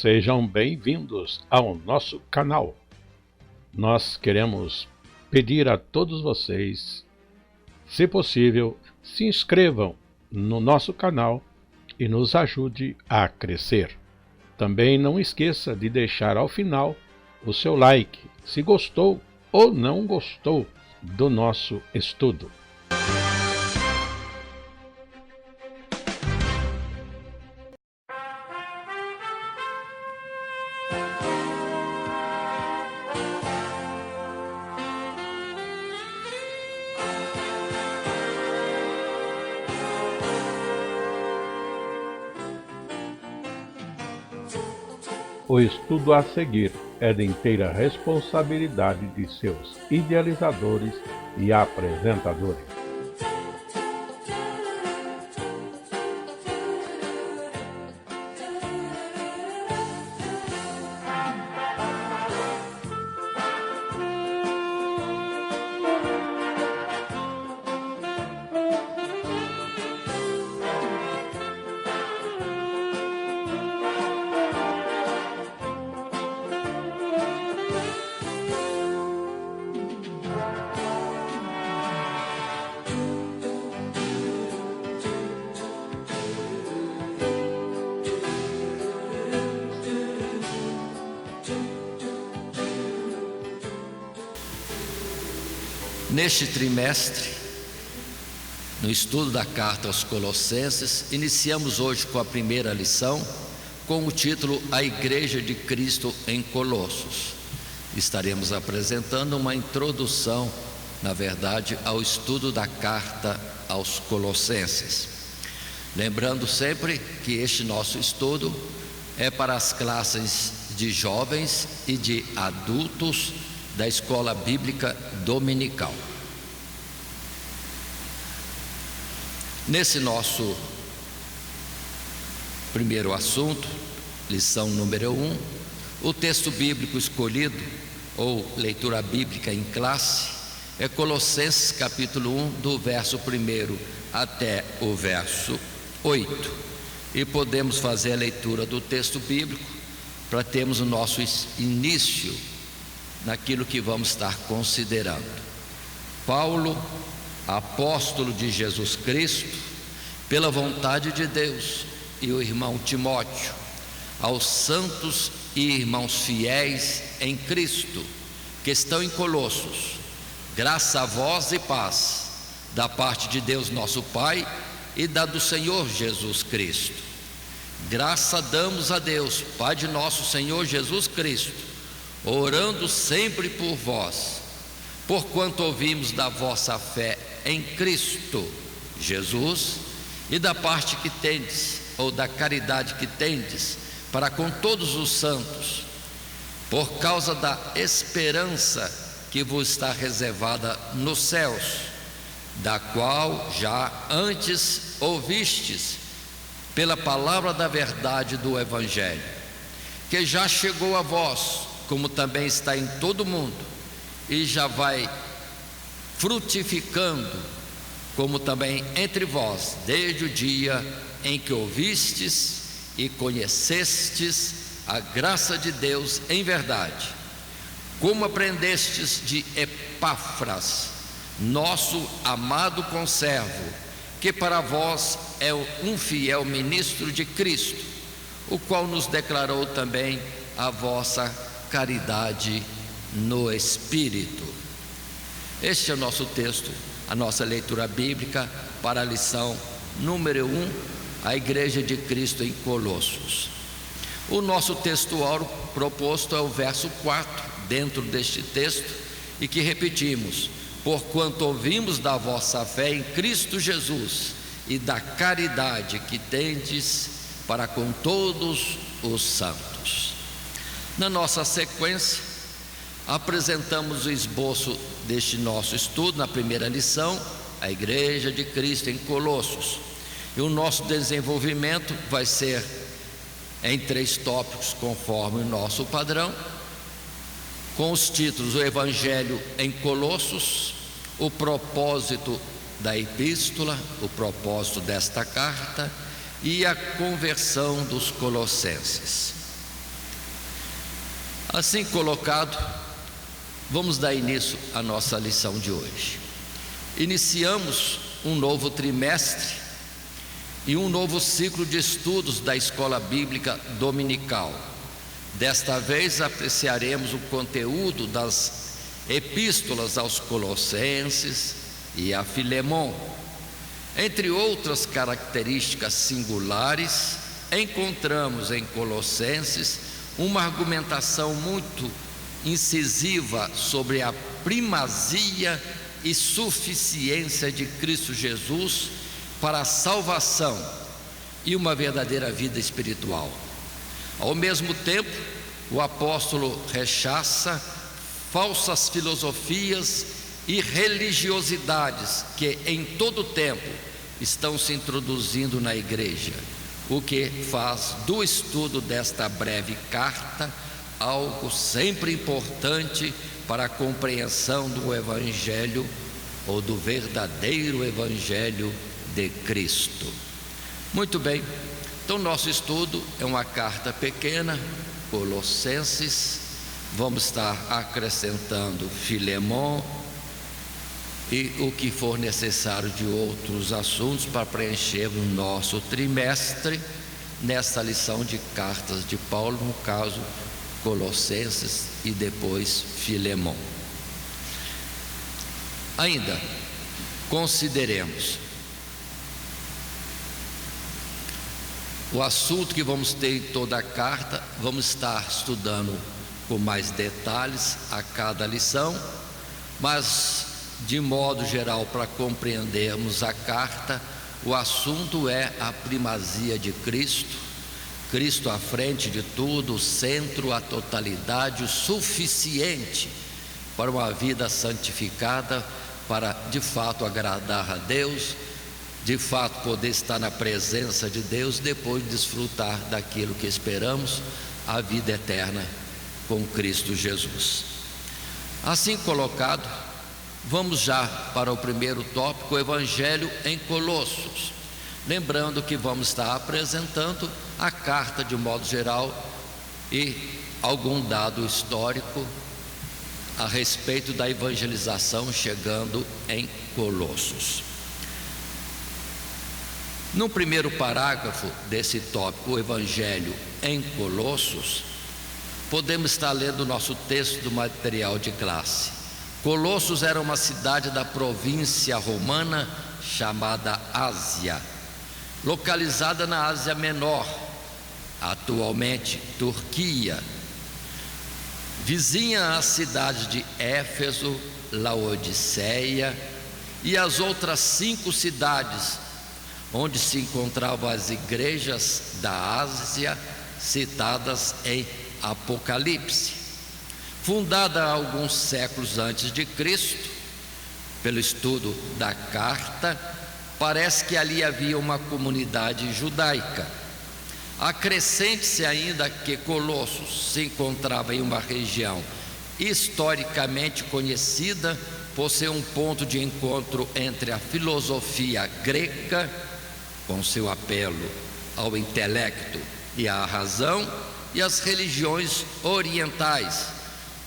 Sejam bem-vindos ao nosso canal. Nós queremos pedir a todos vocês, se possível, se inscrevam no nosso canal e nos ajude a crescer. Também não esqueça de deixar ao final o seu like, se gostou ou não gostou do nosso estudo. O estudo a seguir é de inteira responsabilidade de seus idealizadores e apresentadores. Neste trimestre, no estudo da carta aos Colossenses, iniciamos hoje com a primeira lição, com o título A Igreja de Cristo em Colossos. Estaremos apresentando uma introdução, na verdade, ao estudo da carta aos Colossenses. Lembrando sempre que este nosso estudo é para as classes de jovens e de adultos da Escola Bíblica Dominical. Nesse nosso primeiro assunto, lição número 1, o texto bíblico escolhido, ou leitura bíblica em classe, é Colossenses capítulo 1, do verso 1 até o verso 8. E podemos fazer a leitura do texto bíblico para termos o nosso início naquilo que vamos estar considerando. Paulo, apóstolo de Jesus Cristo, pela vontade de Deus, e o irmão Timóteo, aos santos e irmãos fiéis em Cristo, que estão em Colossos, graça a vós e paz, da parte de Deus nosso Pai e da do Senhor Jesus Cristo. Graça damos a Deus, Pai de nosso Senhor Jesus Cristo, orando sempre por vós, porquanto ouvimos da vossa fé em Cristo Jesus e da parte que tendes, ou da caridade que tendes para com todos os santos, por causa da esperança que vos está reservada nos céus, da qual já antes ouvistes pela palavra da verdade do Evangelho, que já chegou a vós, como também está em todo o mundo, e já vai frutificando, como também entre vós, desde o dia em que ouvistes e conhecestes a graça de Deus em verdade, como aprendestes de Epáfras, nosso amado conservo, que para vós é um fiel ministro de Cristo, o qual nos declarou também a vossa caridade no Espírito. Este é o nosso texto, a nossa leitura bíblica para a lição número 1, a Igreja de Cristo em Colossos. O nosso textual proposto é o verso 4, dentro deste texto, e que repetimos: porquanto ouvimos da vossa fé em Cristo Jesus e da caridade que tendes para com todos os santos. Na nossa sequência, apresentamos o esboço deste nosso estudo na primeira lição, a Igreja de Cristo em Colossos. E o nosso desenvolvimento vai ser em 3 tópicos, conforme o nosso padrão, com os títulos: o Evangelho em Colossos, o propósito da epístola, o propósito desta carta e a conversão dos colossenses. Assim colocado, vamos dar início à nossa lição de hoje. Iniciamos um novo trimestre e um novo ciclo de estudos da Escola Bíblica Dominical. Desta vez apreciaremos o conteúdo das epístolas aos Colossenses e a Filemon. Entre outras características singulares, encontramos em Colossenses uma argumentação muito incisiva sobre a primazia e suficiência de Cristo Jesus para a salvação e uma verdadeira vida espiritual. Ao mesmo tempo, o apóstolo rechaça falsas filosofias e religiosidades que em todo o tempo estão se introduzindo na igreja, o que faz do estudo desta breve carta algo sempre importante para a compreensão do Evangelho ou do verdadeiro Evangelho de Cristo. Muito bem, então nosso estudo é uma carta pequena, Colossenses, vamos estar acrescentando Filemon e o que for necessário de outros assuntos para preencher o nosso trimestre nessa lição de cartas de Paulo, no caso Colossenses e depois Filemon. Ainda consideremos o assunto que vamos ter em toda a carta. Vamos estar estudando com mais detalhes a cada lição, mas de modo geral, para compreendermos a carta, o assunto é a primazia de Cristo, Cristo à frente de tudo, o centro, a totalidade, o suficiente para uma vida santificada, para de fato agradar a Deus, de fato poder estar na presença de Deus, depois desfrutar daquilo que esperamos, a vida eterna com Cristo Jesus. Assim colocado, vamos já para o primeiro tópico, o Evangelho em Colossos. Lembrando que vamos estar apresentando a carta de modo geral e algum dado histórico a respeito da evangelização chegando em Colossos. No primeiro parágrafo desse tópico, o Evangelho em Colossos, podemos estar lendo o nosso texto do material de classe. Colossos era uma cidade da província romana chamada Ásia, localizada na Ásia Menor, atualmente Turquia, vizinha às cidades de Éfeso, Laodiceia e as outras 5 cidades onde se encontravam as igrejas da Ásia citadas em Apocalipse. Fundada alguns séculos antes de Cristo, pelo estudo da carta, parece que ali havia uma comunidade judaica. Acrescente-se ainda que Colossos se encontrava em uma região historicamente conhecida por ser um ponto de encontro entre a filosofia grega, com seu apelo ao intelecto e à razão, e as religiões orientais,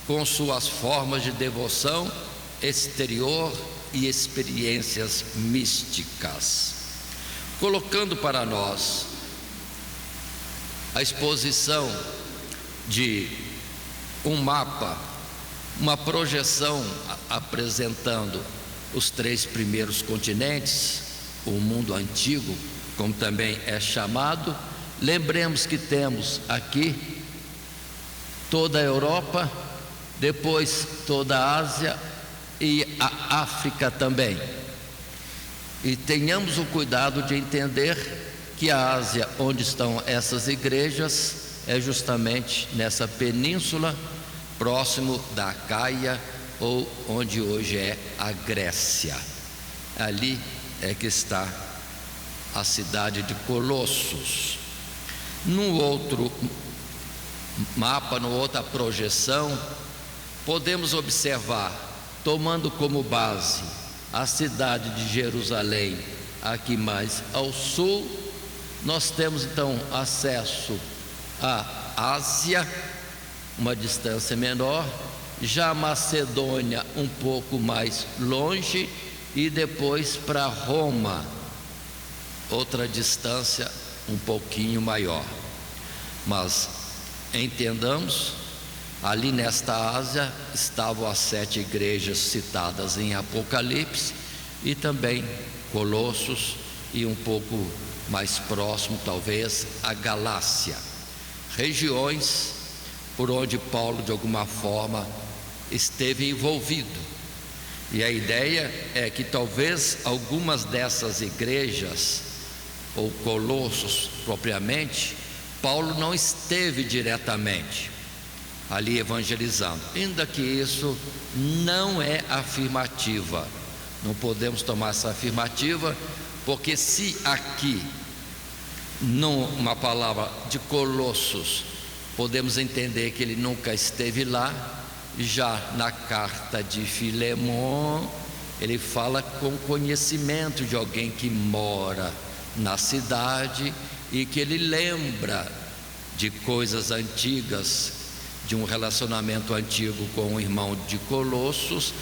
com suas formas de devoção exterior e experiências místicas. Colocando para nós a exposição de um mapa, uma projeção apresentando os 3 primeiros continentes, o mundo antigo, como também é chamado. Lembremos que temos aqui toda a Europa, depois toda a Ásia e a África também. E tenhamos o cuidado de entender que a Ásia, onde estão essas igrejas, é justamente nessa península, próximo da Caia, ou onde hoje é a Grécia. Ali é que está a cidade de Colossos. No outro mapa, numa outra projeção, podemos observar, tomando como base a cidade de Jerusalém, aqui mais ao sul, nós temos então acesso à Ásia uma distância menor, já Macedônia um pouco mais longe, e depois para Roma, outra distância um pouquinho maior. Mas entendamos, ali nesta Ásia estavam as 7 igrejas citadas em Apocalipse, e também Colossos, e um pouco mais próximo talvez a Galácia, regiões por onde Paulo de alguma forma esteve envolvido. E a ideia é que talvez algumas dessas igrejas, ou colossos propriamente, Paulo não esteve diretamente ali evangelizando, ainda que isso não é afirmativa. Não podemos tomar essa afirmativa, porque se aqui, numa palavra de Colossos, podemos entender que ele nunca esteve lá, já na carta de Filemon, ele fala com conhecimento de alguém que mora na cidade e que ele lembra de coisas antigas, de um relacionamento antigo com o irmão de Colossos,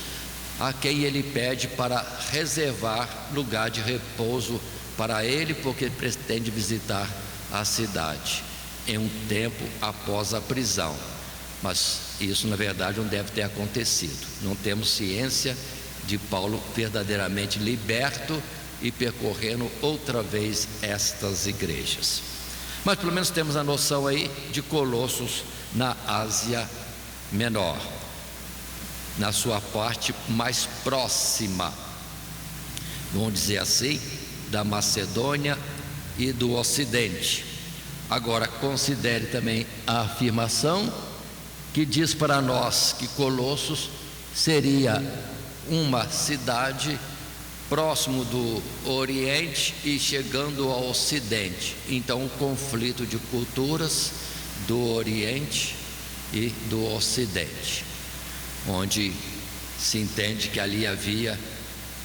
a quem ele pede para reservar lugar de repouso para ele, porque ele pretende visitar a cidade em um tempo após a prisão. Mas isso na verdade não deve ter acontecido. Não temos ciência de Paulo verdadeiramente liberto e percorrendo outra vez estas igrejas. Mas pelo menos temos a noção aí de Colossos na Ásia Menor, na sua parte mais próxima, vamos dizer assim, da Macedônia e do Ocidente. Agora considere também a afirmação que diz para nós que Colossos seria uma cidade próximo do Oriente e chegando ao Ocidente. Então um conflito de culturas do Oriente e do Ocidente, onde se entende que ali havia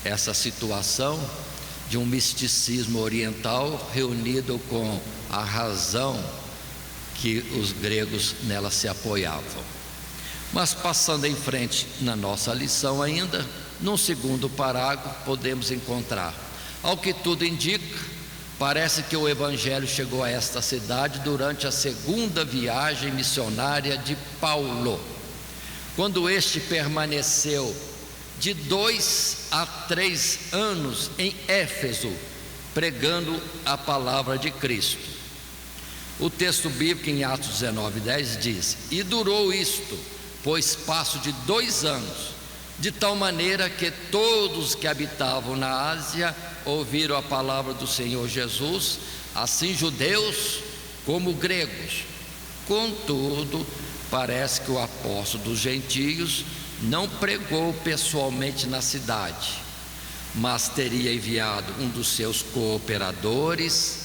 essa situação de um misticismo oriental reunido com a razão que os gregos nela se apoiavam. Mas passando em frente na nossa lição ainda, no segundo parágrafo podemos encontrar: ao que tudo indica, parece que o evangelho chegou a esta cidade durante a segunda viagem missionária de Paulo, quando este permaneceu de 2 a 3 anos em Éfeso, pregando a palavra de Cristo. O texto bíblico em Atos 19:10 diz: e durou isto por espaço de 2 anos, de tal maneira que todos que habitavam na Ásia ouviram a palavra do Senhor Jesus, assim judeus como gregos. Contudo, parece que o apóstolo dos gentios não pregou pessoalmente na cidade, mas teria enviado um dos seus cooperadores,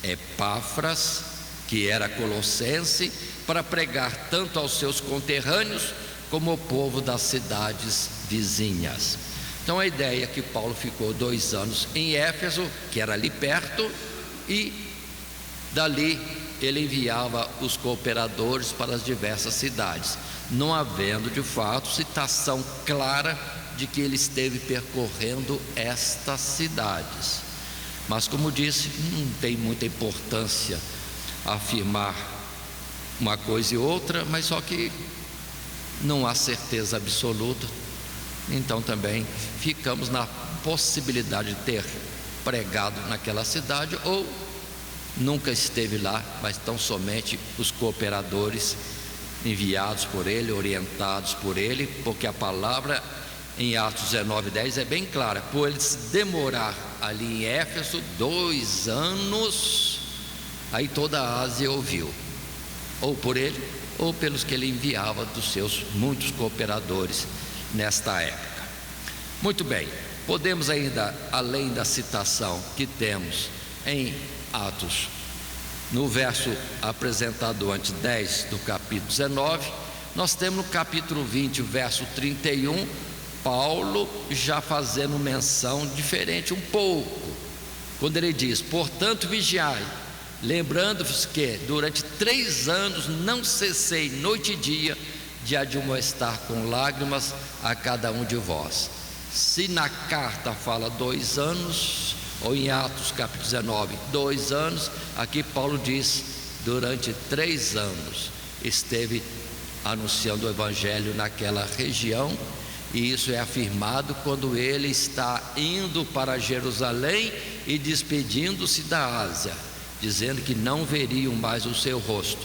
Epáfras, que era colossense, para pregar tanto aos seus conterrâneos como ao povo das cidades vizinhas. Então a ideia é que Paulo ficou 2 anos em Éfeso, que era ali perto, e dali ele enviava os cooperadores para as diversas cidades, não havendo de fato citação clara de que ele esteve percorrendo estas cidades. Mas como disse, não tem muita importância afirmar uma coisa e outra, mas só que não há certeza absoluta. Então também ficamos na possibilidade de ter pregado naquela cidade, ou nunca esteve lá, mas tão somente os cooperadores enviados por ele, orientados por ele, porque a palavra em Atos 19:10 é bem clara: por ele se demorar ali em Éfeso 2 anos, aí toda a Ásia ouviu, ou por ele, ou pelos que ele enviava dos seus muitos cooperadores nesta época. Muito bem, podemos ainda, além da citação que temos em Atos, no verso apresentado antes 10 do capítulo 19, nós temos no capítulo 20, verso 31, Paulo já fazendo menção diferente um pouco, quando ele diz: portanto vigiai, lembrando-vos que durante 3 anos não cessei noite e dia de admoestar com lágrimas a cada um de vós. Se na carta fala 2 anos, ou em Atos capítulo 19, 2 anos, aqui Paulo diz: durante 3 anos esteve anunciando o Evangelho naquela região, e isso é afirmado quando ele está indo para Jerusalém e despedindo-se da Ásia, dizendo que não veriam mais o seu rosto,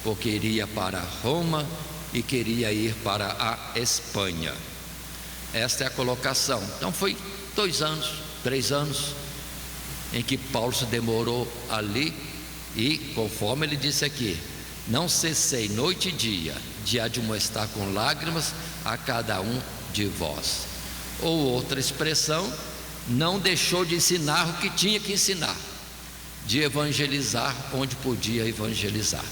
porque iria para Roma e queria ir para a Espanha. Esta é a colocação. Então foi 2 anos, 3 anos em que Paulo se demorou ali, e conforme ele disse aqui: não cessei noite e dia de admoestar com lágrimas a cada um de vós. Ou outra expressão, não deixou de ensinar o que tinha que ensinar, de evangelizar onde podia evangelizar.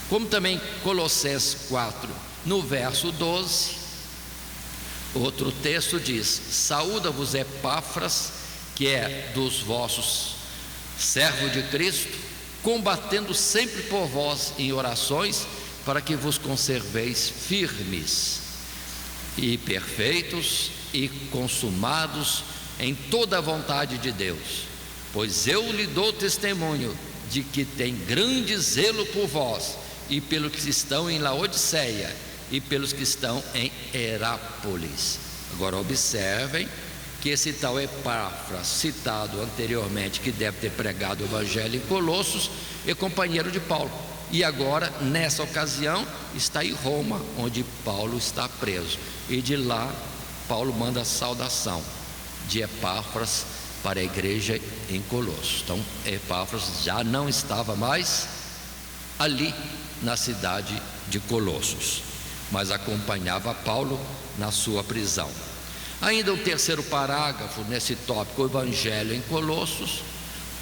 Como também Colossenses 4, no verso 12, outro texto diz: saúda-vos Epáfras, que é dos vossos servos de Cristo, combatendo sempre por vós em orações, para que vos conserveis firmes e perfeitos e consumados em toda a vontade de Deus. Pois eu lhe dou testemunho de que tem grande zelo por vós, e pelos que estão em Laodiceia, e pelos que estão em Herápolis. Agora observem que esse tal Epáfras, citado anteriormente, que deve ter pregado o Evangelho em Colossos, é companheiro de Paulo, e agora, nessa ocasião, está em Roma, onde Paulo está preso, e de lá Paulo manda a saudação de Epáfras para a igreja em Colossos. Então Epáfras já não estava mais ali na cidade de Colossos, mas acompanhava Paulo na sua prisão. Ainda o terceiro parágrafo nesse tópico, o Evangelho em Colossos.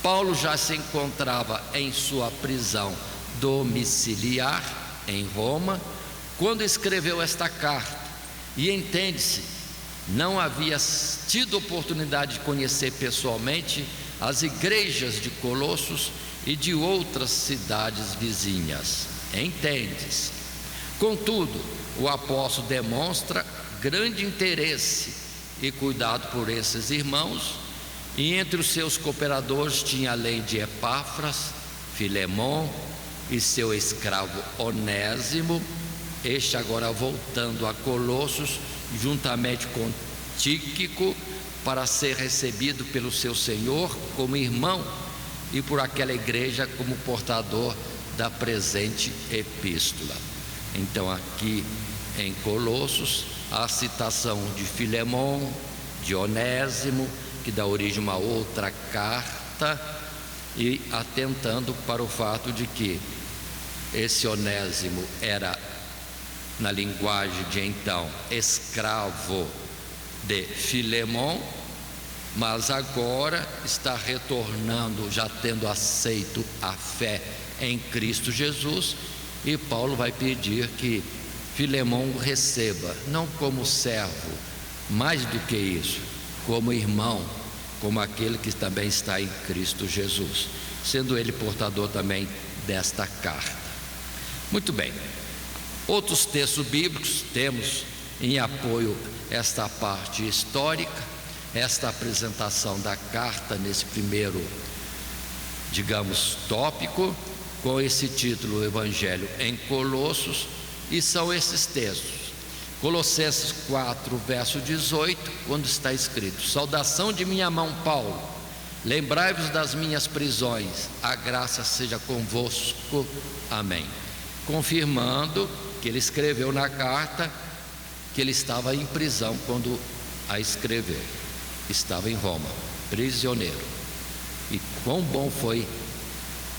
Paulo já se encontrava em sua prisão domiciliar em Roma quando escreveu esta carta, e entende-se, não havia tido oportunidade de conhecer pessoalmente as igrejas de Colossos e de outras cidades vizinhas. Entende-se. Contudo, o apóstolo demonstra grande interesse e cuidado por esses irmãos, e entre os seus cooperadores tinha, além de Epáfras, Filemon e seu escravo Onésimo, este agora voltando a Colossos, juntamente com Tíquico, para ser recebido pelo seu Senhor como irmão, e por aquela igreja como portador da presente epístola. Então aqui em Colossos, a citação de Filemon, de Onésimo, que dá origem a uma outra carta, e atentando para o fato de que esse Onésimo era, na linguagem de então, escravo de Filemon, mas agora está retornando, já tendo aceito a fé em Cristo Jesus, e Paulo vai pedir que Filemon o receba, não como servo, mais do que isso, como irmão, como aquele que também está em Cristo Jesus, sendo ele portador também desta carta. Muito bem, outros textos bíblicos temos em apoio esta parte histórica, esta apresentação da carta nesse primeiro, digamos, tópico, com esse título, Evangelho em Colossos, e são esses textos. Colossenses 4, verso 18, quando está escrito: saudação de minha mão, Paulo, lembrai-vos das minhas prisões, a graça seja convosco, amém. Confirmando que ele escreveu na carta que ele estava em prisão quando a escreveu, estava em Roma, prisioneiro. E quão bom foi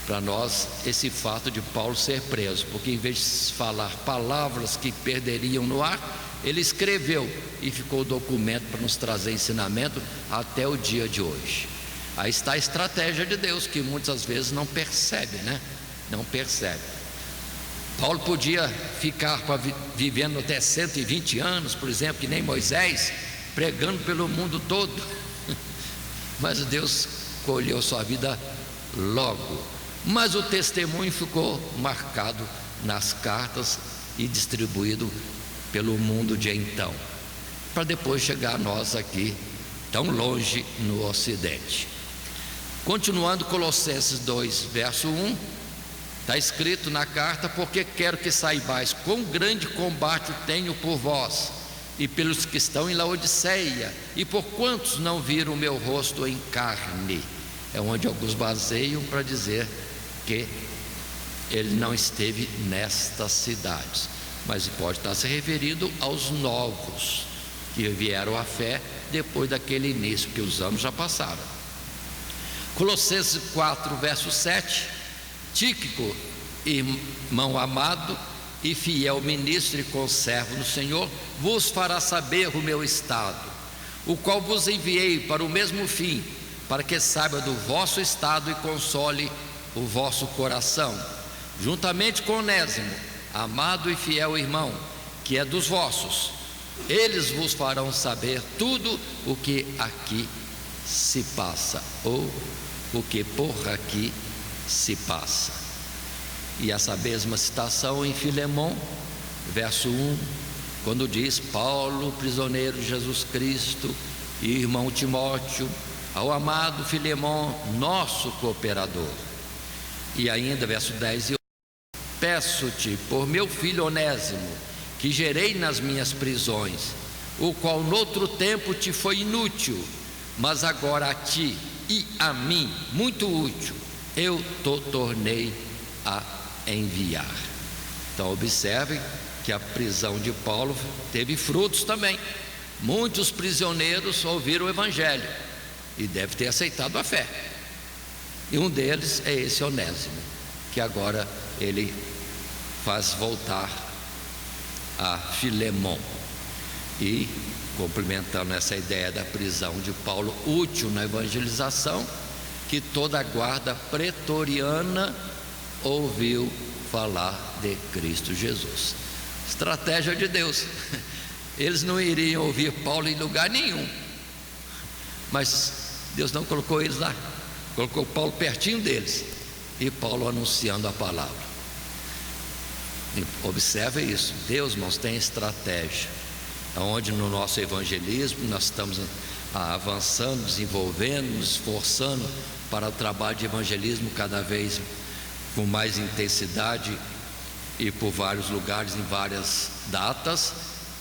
para nós esse fato de Paulo ser preso, porque em vez de falar palavras que perderiam no ar, ele escreveu e ficou o documento para nos trazer ensinamento até o dia de hoje. Aí está a estratégia de Deus, que muitas vezes não percebe, né? Não percebe. Paulo podia ficar vivendo até 120 anos, por exemplo, que nem Moisés, pregando pelo mundo todo, mas Deus colheu sua vida logo, Mas o testemunho ficou marcado nas cartas e distribuído pelo mundo de então, para depois chegar a nós aqui, tão longe no Ocidente. Continuando, Colossenses 2, verso 1, está escrito na carta: porque quero que saibais quão grande combate tenho por vós e pelos que estão em Laodiceia, e por quantos não viram o meu rosto em carne. É onde alguns baseiam para dizer que ele não esteve nestas cidades, mas pode estar se referindo aos novos que vieram à fé depois daquele início, que os anos já passaram. Colossenses 4, verso 7: Tíquico, irmão amado e fiel ministro e conservo no Senhor, vos fará saber o meu estado, o qual vos enviei para o mesmo fim, para que saiba do vosso estado e console o vosso coração, juntamente com Onésimo, amado e fiel irmão, que é dos vossos. Eles vos farão saber tudo o que aqui se passa, ou o que por aqui se passa. E essa mesma citação em Filemão, verso 1, quando diz: Paulo, prisioneiro de Jesus Cristo, e irmão Timóteo, ao amado Filemão, nosso cooperador. E ainda verso 10: peço-te por meu filho Onésimo, que gerei nas minhas prisões, o qual noutro tempo te foi inútil, mas agora a ti e a mim muito útil, eu te tornei a enviar. Então observem que a prisão de Paulo teve frutos também. Muitos prisioneiros ouviram o Evangelho e devem ter aceitado a fé, e um deles é esse Onésimo, que agora ele faz voltar a Filemão. E complementando essa ideia da prisão de Paulo, útil na evangelização, que toda a guarda pretoriana ouviu falar de Cristo Jesus. Estratégia de Deus. Eles não iriam ouvir Paulo em lugar nenhum, mas Deus não colocou eles lá, colocou Paulo pertinho deles, e Paulo anunciando a palavra. E observe isso, Deus, irmãos, tem estratégia. Onde no nosso evangelismo nós estamos avançando, desenvolvendo, nos esforçando para o trabalho de evangelismo cada vez com mais intensidade e por vários lugares, em várias datas.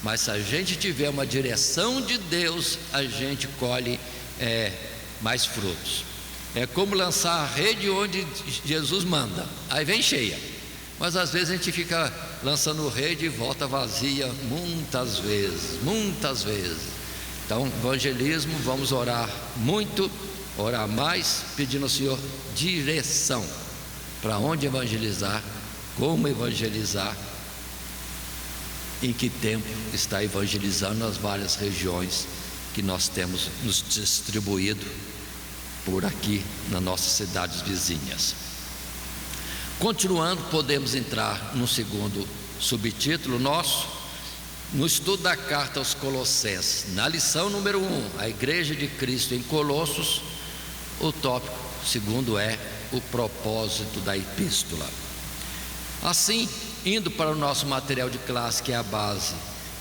Mas se a gente tiver uma direção de Deus, a gente colhe mais frutos. É como lançar a rede onde Jesus manda, aí vem cheia. Mas às vezes a gente fica lançando rede e volta vazia muitas vezes. Então, evangelismo, vamos orar muito, orar mais, pedindo ao Senhor direção para onde evangelizar, como evangelizar, em que tempo está evangelizando nas várias regiões que nós temos nos distribuído por aqui nas nossas cidades vizinhas. Continuando, podemos entrar no segundo subtítulo nosso, no estudo da carta aos Colossenses, na lição número 1, a Igreja de Cristo em Colossos. O tópico segundo é o propósito da epístola. Assim, indo para o nosso material de classe, que é a base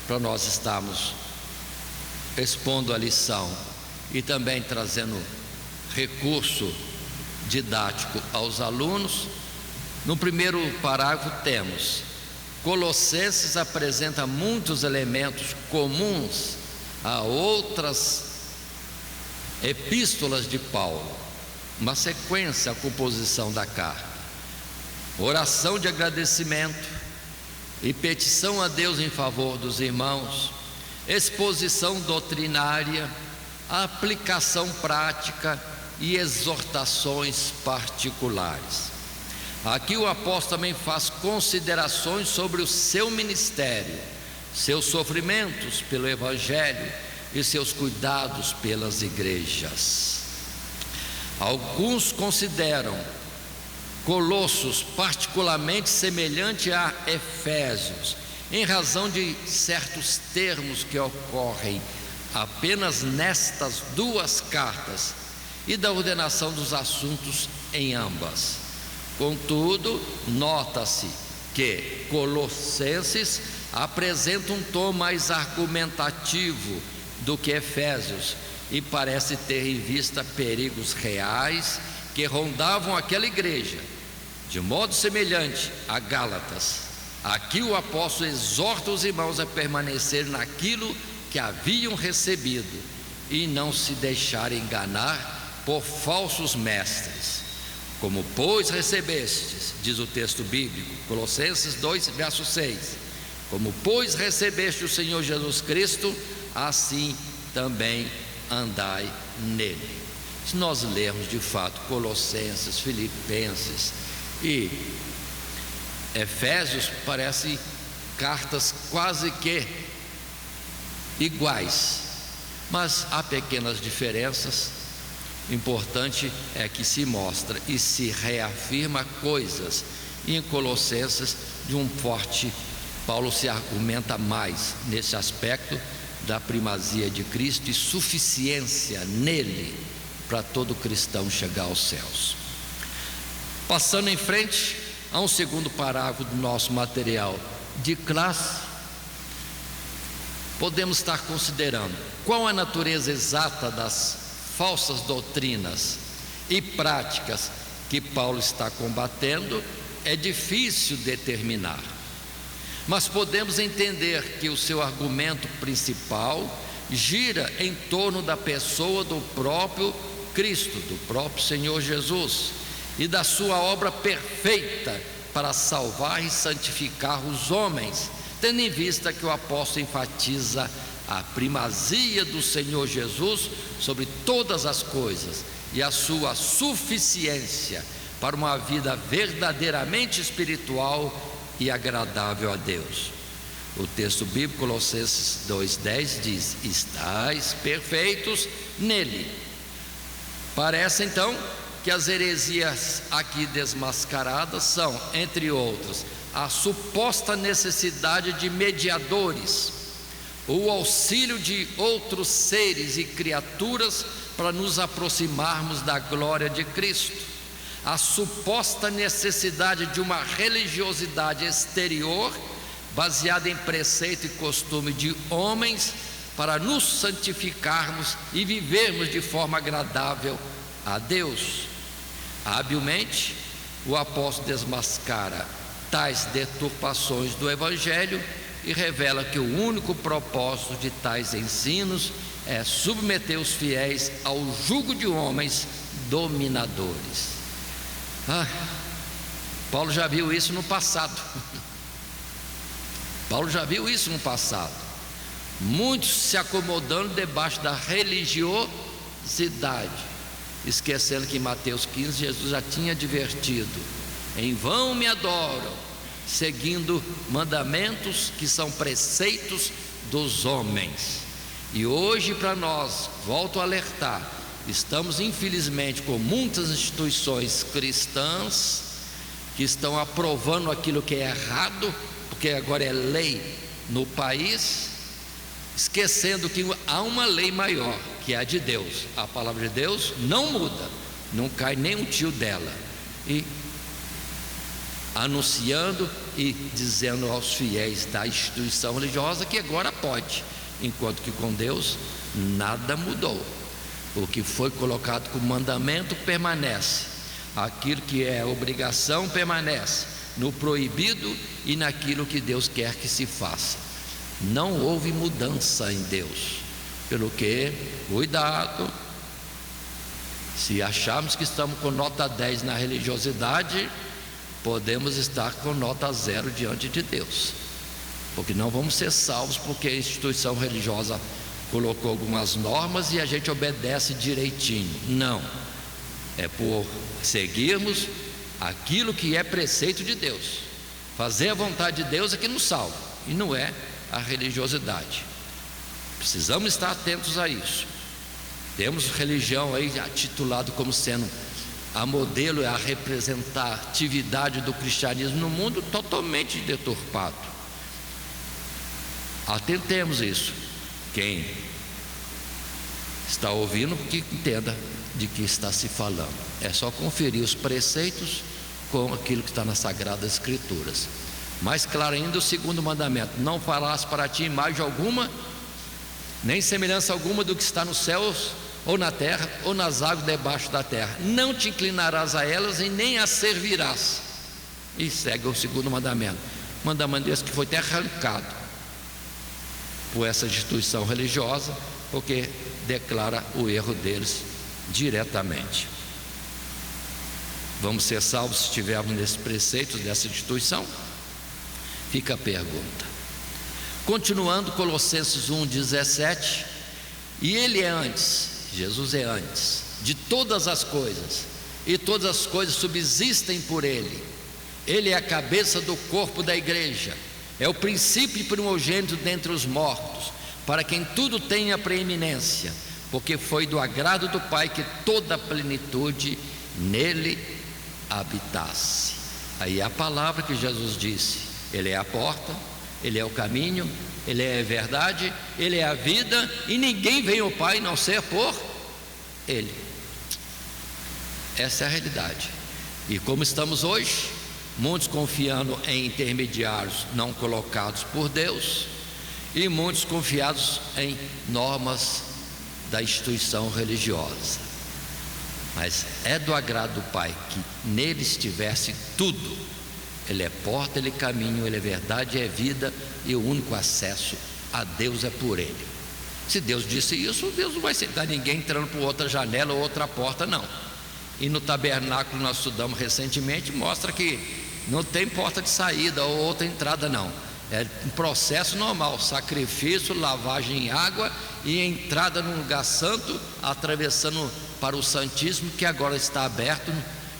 para nós estarmos expondo a lição e também trazendo recurso didático aos alunos. No primeiro parágrafo temos: Colossenses apresenta muitos elementos comuns a outras epístolas de Paulo. Uma sequência, a composição da carta: oração de agradecimento e petição a Deus em favor dos irmãos, exposição doutrinária, aplicação prática e exortações particulares. Aqui o apóstolo também faz considerações sobre o seu ministério, seus sofrimentos pelo Evangelho e seus cuidados pelas igrejas. Alguns consideram Colossos particularmente semelhante a Efésios, em razão de certos termos que ocorrem apenas nestas duas cartas e da ordenação dos assuntos em ambas. Contudo, nota-se que Colossenses apresenta um tom mais argumentativo do que Efésios e parece ter em vista perigos reais que rondavam aquela igreja, de modo semelhante a Gálatas. Aqui o apóstolo exorta os irmãos a permanecer naquilo que haviam recebido e não se deixar enganar por falsos mestres. Como pois recebestes, diz o texto bíblico, Colossenses 2, verso 6, como pois recebeste o Senhor Jesus Cristo, assim também andai nele. Se nós lermos de fato Colossenses, Filipenses e Efésios, parecem cartas quase que iguais, mas há pequenas diferenças. O importante é que se mostra e se reafirma coisas. E em Colossenses, de um forte, Paulo se argumenta mais nesse aspecto da primazia de Cristo e suficiência nele para todo cristão chegar aos céus. Passando em frente a um segundo parágrafo do nosso material de classe, podemos estar considerando qual a natureza exata das falsas doutrinas e práticas que Paulo está combatendo. É difícil determinar, mas podemos entender que o seu argumento principal gira em torno da pessoa do próprio Cristo, do próprio Senhor Jesus, e da sua obra perfeita para salvar e santificar os homens, tendo em vista que o apóstolo enfatiza a primazia do Senhor Jesus sobre todas as coisas e a sua suficiência para uma vida verdadeiramente espiritual e agradável a Deus. O texto bíblico Colossenses 2,10 diz: estais perfeitos nele. Parece então que as heresias aqui desmascaradas são, entre outras, a suposta necessidade de mediadores, o auxílio de outros seres e criaturas para nos aproximarmos da glória de Cristo, a suposta necessidade de uma religiosidade exterior baseada em preceito e costume de homens para nos santificarmos e vivermos de forma agradável a Deus. Habilmente, o apóstolo desmascara tais deturpações do Evangelho e revela que o único propósito de tais ensinos é submeter os fiéis ao jugo de homens dominadores. Paulo já viu isso no passado. Muitos se acomodando debaixo da religiosidade, esquecendo que em Mateus 15 Jesus já tinha advertido: em vão me adoram, seguindo mandamentos que são preceitos dos homens. E hoje, para nós, volto a alertar, estamos infelizmente com muitas instituições cristãs que estão aprovando aquilo que é errado, porque agora é lei no país, esquecendo que há uma lei maior, que é a de Deus. A palavra de Deus não muda, não cai nem um tio dela. E anunciando e dizendo aos fiéis da instituição religiosa que agora pode, enquanto que com Deus nada mudou. O que foi colocado como mandamento permanece, aquilo que é obrigação permanece, no proibido e naquilo que Deus quer que se faça. Não houve mudança em Deus, pelo que, cuidado, se acharmos que estamos com nota 10 na religiosidade, podemos estar com nota 0 diante de Deus, porque não vamos ser salvos porque a instituição religiosa colocou algumas normas e a gente obedece direitinho. Não, é por seguirmos aquilo que é preceito de Deus. Fazer a vontade de Deus é que nos salva, e não é a religiosidade. Precisamos estar atentos a isso. Temos religião aí titulado como sendo a modelo, a representatividade do cristianismo no mundo, totalmente deturpado. Atentemos isso. Quem está ouvindo, que entenda de que está se falando. É só conferir os preceitos com aquilo que está nas Sagradas Escrituras. Mais claro ainda, o segundo mandamento: não farás para ti imagem alguma, nem semelhança alguma do que está nos céus, ou na terra, ou nas águas debaixo da terra. Não te inclinarás a elas e nem as servirás. E segue o segundo mandamento. Mandamento esse que foi até arrancado por essa instituição religiosa, porque declara o erro deles diretamente. Vamos ser salvos se estivermos nesses preceitos dessa instituição? Fica a pergunta. Continuando, Colossenses 1,17: e Ele é antes, Jesus é antes de todas as coisas, e todas as coisas subsistem por Ele. Ele é a cabeça do corpo da igreja, é o princípio primogênito dentre os mortos, para quem tudo tenha preeminência, porque foi do agrado do Pai que toda a plenitude nele habitasse. Aí é a palavra que Jesus disse: Ele é a porta, Ele é o caminho, Ele é a verdade, Ele é a vida, e ninguém vem ao Pai não ser por Ele. Essa é a realidade. E como estamos hoje, muitos confiando em intermediários não colocados por Deus, e muitos confiados em normas da instituição religiosa. Mas é do agrado do Pai que nele estivesse tudo. Ele é porta, Ele é caminho, Ele é verdade, é vida, e o único acesso a Deus é por Ele. Se Deus disse isso, Deus não vai aceitar ninguém entrando por outra janela ou outra porta, não. E no tabernáculo nós estudamos recentemente, mostra que não tem porta de saída ou outra entrada, não. É um processo normal: sacrifício, lavagem em água e entrada no lugar santo, atravessando para o Santíssimo, que agora está aberto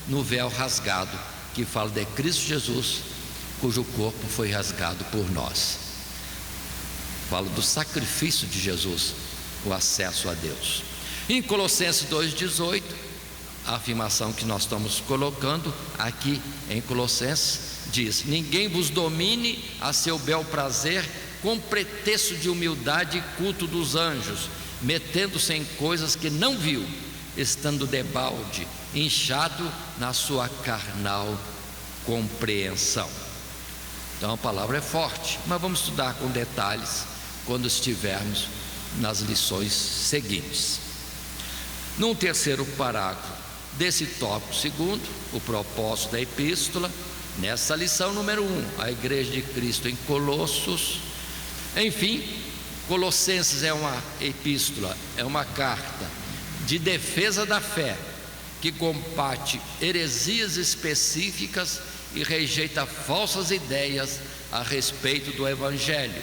no véu rasgado, que fala de Cristo Jesus, cujo corpo foi rasgado por nós. Fala do sacrifício de Jesus, o acesso a Deus. Em Colossenses 2,18, a afirmação que nós estamos colocando aqui em Colossenses diz: ninguém vos domine a seu bel prazer, com pretexto de humildade e culto dos anjos, metendo-se em coisas que não viu, estando debalde, inchado na sua carnal compreensão. Então a palavra é forte, mas vamos estudar com detalhes quando estivermos nas lições seguintes. Num terceiro parágrafo desse tópico segundo, o propósito da epístola, nessa lição número 1, a Igreja de Cristo em Colossos. Enfim, Colossenses é uma epístola, é uma carta de defesa da fé, que combate heresias específicas e rejeita falsas ideias a respeito do Evangelho.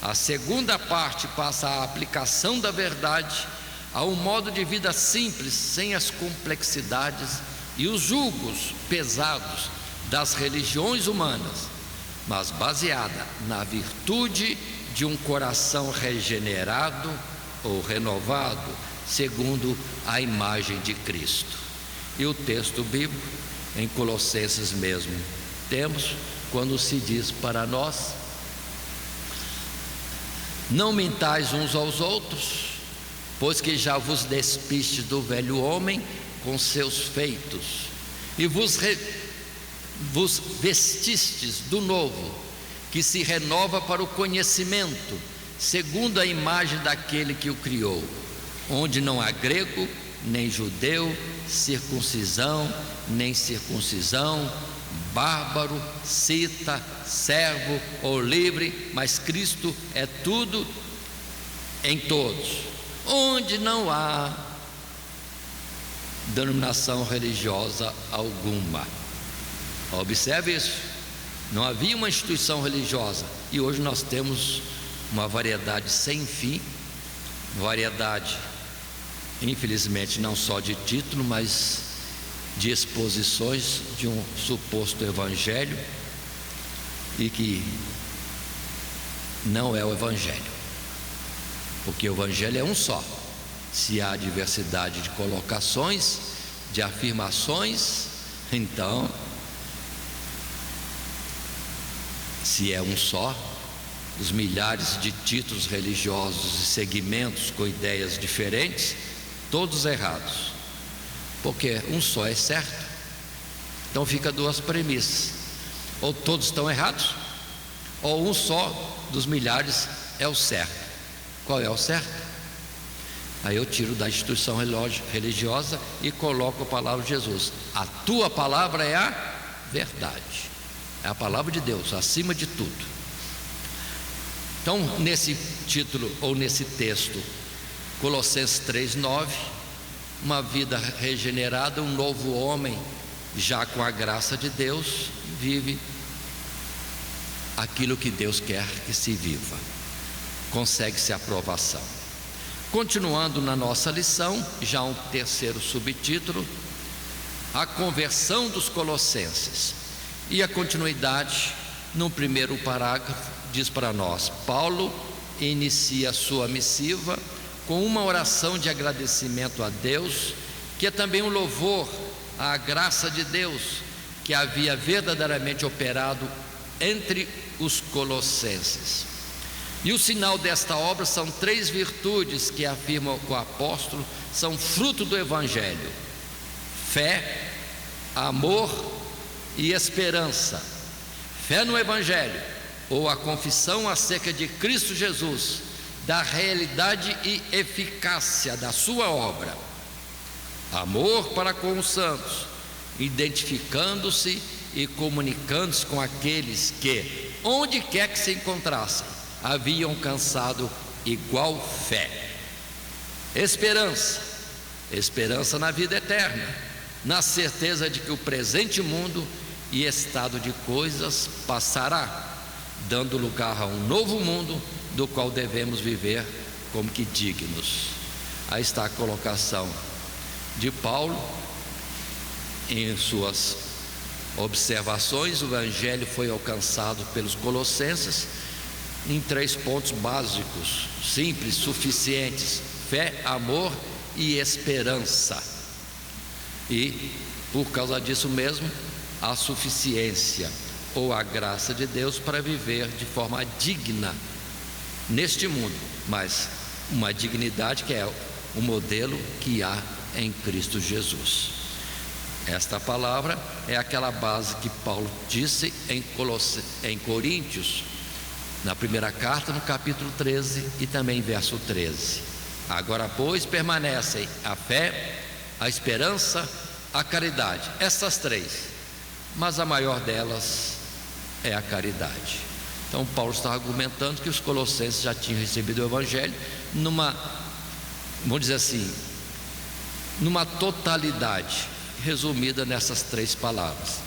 A segunda parte passa à aplicação da verdade a um modo de vida simples, sem as complexidades e os julgos pesados das religiões humanas, mas baseada na virtude de um coração regenerado ou renovado, segundo a imagem de Cristo. E o texto bíblico, em Colossenses mesmo, temos quando se diz para nós: não mintais uns aos outros, pois que já vos despistes do velho homem com seus feitos, e vos vestistes do novo, que se renova para o conhecimento, segundo a imagem daquele que o criou, onde não há grego, nem judeu, circuncisão, nem circuncisão, bárbaro, cita, servo ou livre, mas Cristo é tudo em todos, onde não há denominação religiosa alguma. Observe isso, não havia uma instituição religiosa, e hoje nós temos uma variedade sem fim, variedade, infelizmente, não só de título, mas de exposições de um suposto evangelho, e que não é o evangelho, porque o evangelho é um só. Se há diversidade de colocações, de afirmações, então, se é um só, os milhares de títulos religiosos e segmentos com ideias diferentes, todos errados, porque um só é certo. Então fica duas premissas: ou todos estão errados, ou um só dos milhares é o certo. Qual é o certo? Aí eu tiro da instituição religiosa e coloco a palavra de Jesus. A tua palavra é a verdade, é a palavra de Deus acima de tudo. Então, nesse título ou nesse texto, Colossenses 3:9, uma vida regenerada, um novo homem, já com a graça de Deus, vive aquilo que Deus quer que se viva, consegue-se aprovação. Continuando na nossa lição, já um terceiro subtítulo, a conversão dos colossenses. E a continuidade, no primeiro parágrafo, diz para nós: Paulo inicia sua missiva com uma oração de agradecimento a Deus, que é também um louvor à graça de Deus que havia verdadeiramente operado entre os colossenses. E o sinal desta obra são três virtudes que afirma o apóstolo são fruto do Evangelho: fé, amor e esperança. Fé no Evangelho, ou a confissão acerca de Cristo Jesus, da realidade e eficácia da sua obra. Amor para com os santos, identificando-se e comunicando-se com aqueles que, onde quer que se encontrassem, haviam alcançado igual fé. Esperança, esperança na vida eterna, na certeza de que o presente mundo e estado de coisas passará, dando lugar a um novo mundo do qual devemos viver como que dignos. Aí está a colocação de Paulo em suas observações. O Evangelho foi alcançado pelos colossenses em três pontos básicos, simples, suficientes: fé, amor e esperança. E por causa disso mesmo, a suficiência ou a graça de Deus para viver de forma digna neste mundo, mas uma dignidade que é o modelo que há em Cristo Jesus. Esta palavra é aquela base que Paulo disse em Coríntios, na primeira carta, no capítulo 13 e também verso 13: agora, pois, permanecem a fé, a esperança, a caridade. Essas três, mas a maior delas é a caridade. Então Paulo está argumentando que os colossenses já tinham recebido o Evangelho numa, vamos dizer assim, numa totalidade, resumida nessas três palavras: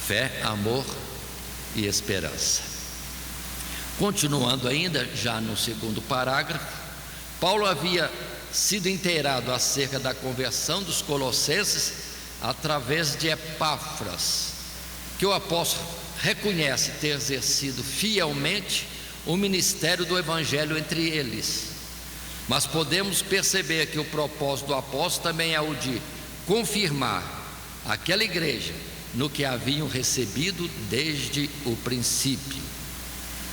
fé, amor e esperança. Continuando ainda, já no segundo parágrafo, Paulo havia sido inteirado acerca da conversão dos colossenses através de Epáfras, que o apóstolo reconhece ter exercido fielmente o ministério do Evangelho entre eles. Mas podemos perceber que o propósito do apóstolo também é o de confirmar aquela igreja no que haviam recebido desde o princípio.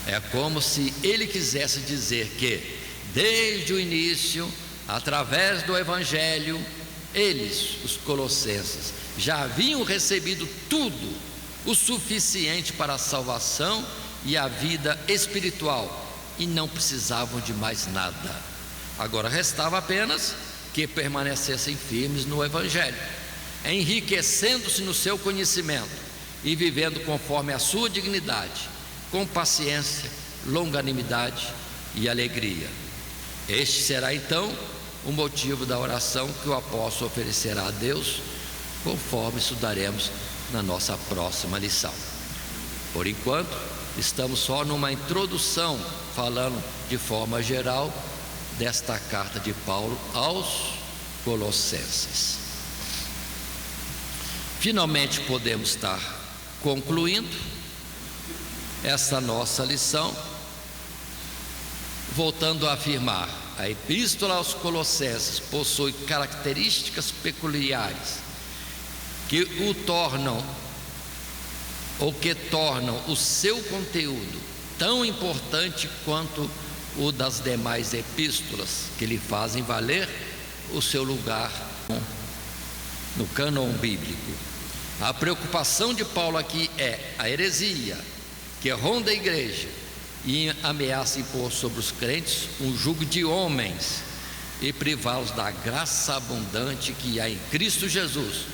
É como se ele quisesse dizer que, desde o início, através do Evangelho, eles, os colossenses, já haviam recebido tudo o suficiente para a salvação e a vida espiritual, e não precisavam de mais nada. Agora restava apenas que permanecessem firmes no Evangelho, enriquecendo-se no seu conhecimento e vivendo conforme a sua dignidade, com paciência, longanimidade e alegria. Este será então o motivo da oração que o apóstolo oferecerá a Deus, conforme estudaremos na nossa próxima lição. Por enquanto, estamos só numa introdução, falando de forma geral desta carta de Paulo aos Colossenses. Finalmente podemos estar concluindo essa nossa lição, voltando a afirmar: a Epístola aos Colossenses possui características peculiares que o tornam, ou que tornam o seu conteúdo tão importante quanto o das demais epístolas, que lhe fazem valer o seu lugar no cânon bíblico. A preocupação de Paulo aqui é a heresia que ronda a igreja e ameaça impor sobre os crentes um jugo de homens e privá-los da graça abundante que há em Cristo Jesus.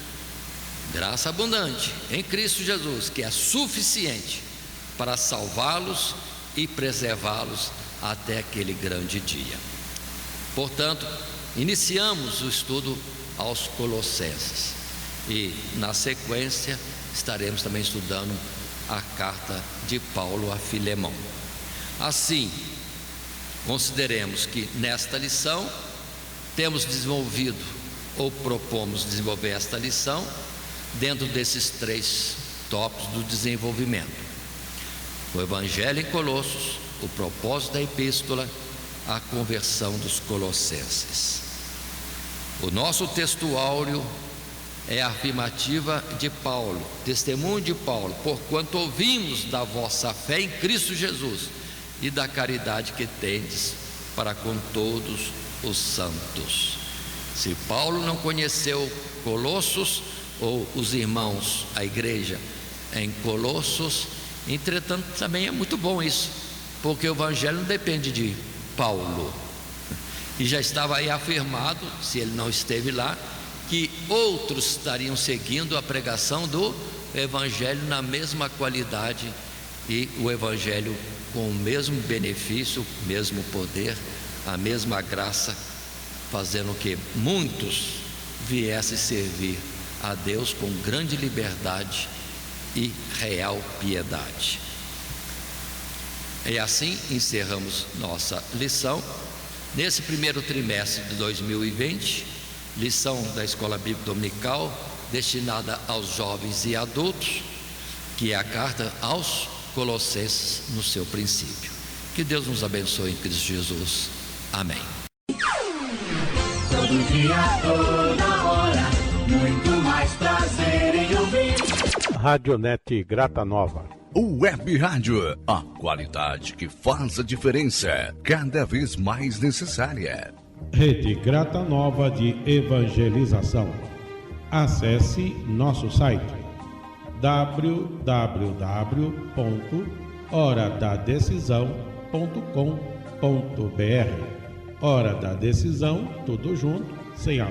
Graça abundante em Cristo Jesus, que é suficiente para salvá-los e preservá-los até aquele grande dia. Portanto, iniciamos o estudo aos Colossenses e, na sequência, estaremos também estudando a carta de Paulo a Filemão. Assim, consideremos que nesta lição temos desenvolvido ou propomos desenvolver esta lição dentro desses 3 tópicos do desenvolvimento: o Evangelho em Colossos, o propósito da epístola, a conversão dos colossenses. O nosso texto áureo é a afirmativa de Paulo, testemunho de Paulo: porquanto ouvimos da vossa fé em Cristo Jesus e da caridade que tendes para com todos os santos. Se Paulo não conheceu Colossos, ou os irmãos, a igreja em Colossos, entretanto também é muito bom isso, porque o Evangelho não depende de Paulo, e já estava aí afirmado, se ele não esteve lá, que outros estariam seguindo a pregação do Evangelho na mesma qualidade e o Evangelho com o mesmo benefício, o mesmo poder, a mesma graça, fazendo que muitos viessem servir a Deus com grande liberdade e real piedade. E assim encerramos nossa lição nesse primeiro trimestre de 2020, lição da Escola Bíblica Dominical destinada aos jovens e adultos, que é a carta aos Colossenses no seu princípio. Que Deus nos abençoe em Cristo Jesus. Amém. Todo dia, toda hora, muito mais prazer em ouvir. Radionet Grata Nova. O Web Rádio, a qualidade que faz a diferença, cada vez mais necessária. Rede Grata Nova de Evangelização. Acesse nosso site www.horadadecisão.com.br. Hora da Decisão, tudo junto, sem a